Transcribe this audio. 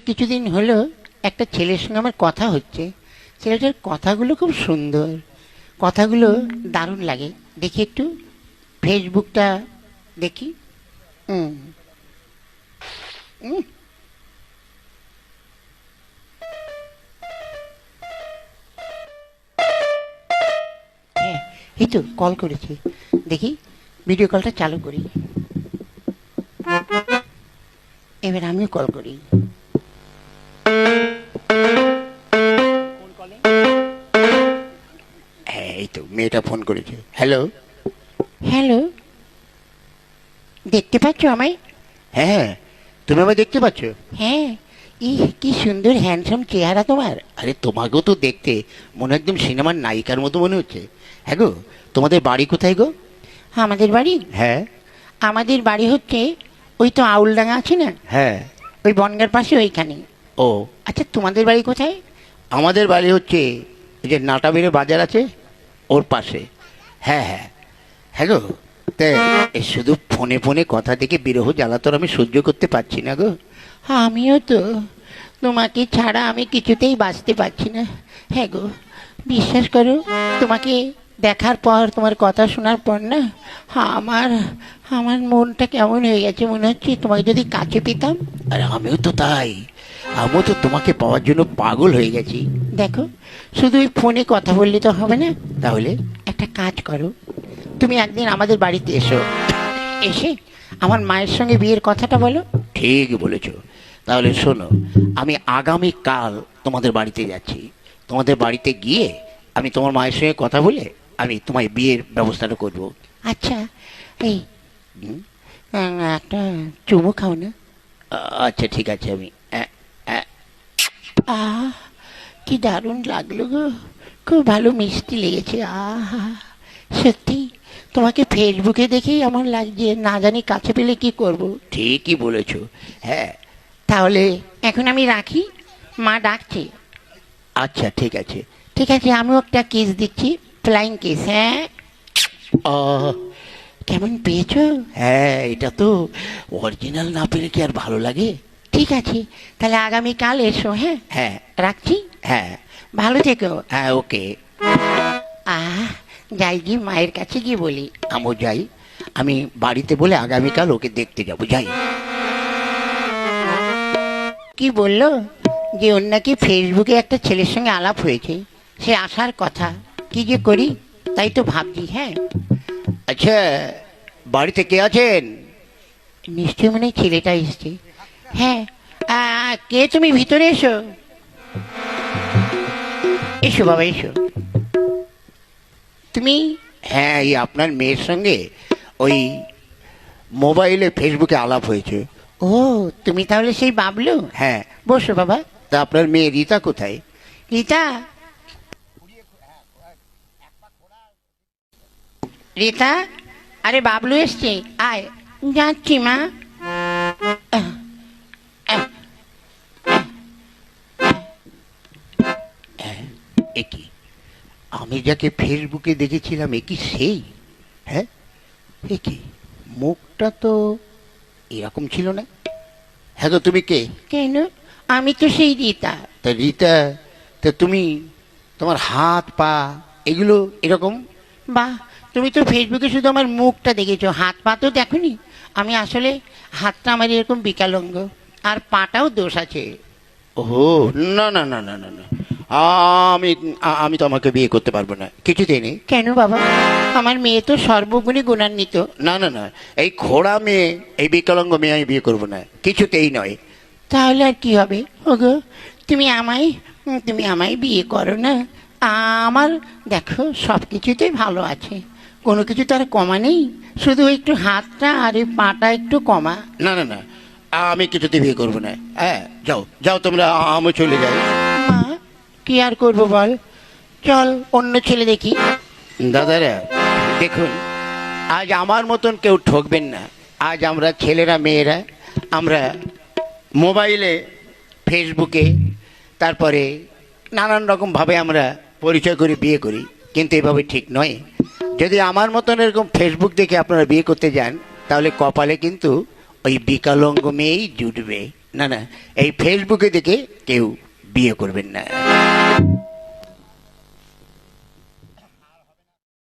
কিছুদিন হলো একটা ছেলের সঙ্গে আমার কথা হচ্ছে। ছেলেটার কথাগুলো খুব সুন্দর, কথাগুলো দারুণ লাগে। দেখি একটু ফেসবুকটা দেখি। হুম হুম, হ্যাঁ, এই তো কল করেছি। দেখি ভিডিও কলটা চালু করি, এবার আমিও কল করি। হ্যাঁ, এই তো মেয়েটা ফোন করেছে। হ্যালো। হ্যালো, দেখতে পাচ্ছ আমায়? হ্যাঁ, তুমি আমায় দেখতে পাচ্ছ? হ্যাঁ। কি সুন্দর হ্যান্ডসাম চেহারা তোমার। আরে তোমাকেও তো দেখতে মনে একদম সিনেমার নায়িকার মতো মনে হচ্ছে। হ্যাঁ গো, তোমাদের বাড়ি কোথায় গো? আমাদের বাড়ি? হ্যাঁ। আমাদের বাড়ি হচ্ছে ওই তো আউলডাঙ্গা আছে না? হ্যাঁ। ওই বনগার পাশে ওইখানে। ও আচ্ছা, তোমাদের বাড়ি কোথায়? আমাদের বাড়ি হচ্ছে এই যে নাটাবেড়ে বাজার আছে ওর পাশে। হ্যাঁ হ্যাঁ। হ্যাঁ গো, তা শুধু ফোনে ফোনে কথা থেকে বিরহ জ্বালা তো আমি সহ্য করতে পারছি না গো। আমিও তো, তোমাকে ছাড়া আমি কিছুতেই বাঁচতে পারছি না। হ্যাঁ গো, বিশ্বাস করো, তোমাকে দেখার পর, তোমার কথা শোনার পর না, আমার আমার মনটা কেমন হয়ে গেছে, মনে হচ্ছে তোমাকে যদি কাছে পেতাম। আর আমিও তো তাই, আমিও তো তোমাকে পাওয়ার জন্য পাগল হয়ে গেছি। দেখো, শুধু ওই ফোনে কথা বললে তো হবে না। তাহলে একটা কাজ করো, তুমি একদিন আমাদের বাড়িতে এসো, এসে আমার মায়ের সঙ্গে বিয়ের কথাটা বলো। ঠিক বলেছো। তাহলে শোনো, আমি আগামীকাল তোমাদের বাড়িতে যাচ্ছি। তোমাদের বাড়িতে গিয়ে আমি তোমার মায়ের সঙ্গে কথা বলে আমি তোমায় বিয়ের ব্যবস্থাটা করব। আচ্ছা, এই একটা চুমু খাও না? আচ্ছা ঠিক আছে। আমি আহ, কি দারুণ লাগলো গো, খুব ভালো মিষ্টি লেগেছে। আহা, সত্যি তোমাকে ফেসবুকে দেখেই আমার লাগছে, না জানি কাছে পেলে কি করব। ঠিকই বলেছো। হ্যাঁ, তাহলে এখন আমি রাখি, মা ডাকছে। আচ্ছা ঠিক আছে। ঠিক আছে, আমিও একটা কিস দিচ্ছি, ফ্লাইং কিস। হ্যাঁ। আহ, কেমন পেয়েছো? হ্যাঁ, এটা তো অরিজিনাল না পেলে কি আর ভালো লাগে? ঠিক আছে, তাহলে আগামীকাল এসো। হ্যাঁ হ্যাঁ, রাখছি। হ্যাঁ, ভালো থেকো। হ্যাঁ, ওকে। আহ, যাই গিয়ে মায়ের কাছে গিয়ে বলি। আমিও যাই, আমি বাড়িতে বলে আগামীকাল ওকে দেখতে যাবো। যাই। কি বললো যে ওর নাকি ফেসবুকে একটা ছেলের সঙ্গে আলাপ হয়েছে, সে আসার কথা। কি যে করি তাই তো ভাবছি। হ্যাঁ। আচ্ছা, বাড়িতে কে আছেন? নিশ্চয়ই মনে হয় ছেলেটা এসছে। হ্যাঁ, কে তুমি? ভিতরে এসো, এসো বাবা এসো। তুমি? হ্যাঁ, এই আপনার মেয়ের সঙ্গে ওই মোবাইলে ফেসবুকে আলাপ হয়েছে। ও, তুমি তাহলে সেই বাবলু? হ্যাঁ। বসো বাবা। তা আপনার মেয়ে রীতা কোথায়? রীতা? রীতা, আরে বাবলু এসছে, আয়। যাচ্ছি মা। আহ, আহ, আহ, এ কি, আমি যাকে ফেসবুকে দেখেছিলাম এ কি সেই? হ্যাঁ, এ কি, মুখটা তো এরকম ছিল না। হ্যাঁ গো, তুমি কে? কেন, আমি তো সেই রীতা। তা রীতা, তা তুমি, তোমার হাত পা এগুলো এরকম? বাহ, তুমি তো ফেসবুকে শুধু আমার মুখটা দেখেছো, হাত পা তো দেখোনি। আমি আসলে হাতটা আমার এরকম বিকলাঙ্গ, আর পাটাও দোষ আছে। ও, না না না না না না, আমি আমি তো আমাকে বিয়ে করতে পারবো না, কিছুতেই নেই। কেন বাবা, আমার মেয়ে তো সর্বগুণে গুণান্বিত। না না না, এই খোড়া মেয়ে, এই বিকলাঙ্গ মেয়ে আমি বিয়ে করবো না, কিছুতেই নয়। তাহলে আর কি হবে? ওগো, তুমি আমায় বিয়ে করো না। আমার দেখো সব কিছুতেই ভালো আছে, কোনো কিছু তার কমা নেই, শুধু একটু হাতটা আর এই পাটা একটু কমা। না না না, আমি কিছুতে বিয়ে করবো না। হ্যাঁ, যাও যাও তোমরা, আমি চলে যাই। মা, কি আর করবো বল, চল অন্য ছেলে দেখি। দাদারা দেখুন, আজ আমার মতন কেউ ঠকবেন না। আজ আমরা ছেলেরা মেয়েরা আমরা মোবাইলে, ফেসবুকে, তারপরে নানান রকমভাবে আমরা পরিচয় করে বিয়ে করি, কিন্তু এভাবে ঠিক নয়। যদি আমার মতন এরকম ফেসবুক দেখে আপনারা বিয়ে করতে যান, তাহলে কপালে কিন্তু ওই বিকলাঙ্গ মেয়েই জুটবে। না না, এই ফেসবুকে দেখে কেউ বিয়ে করবেন না।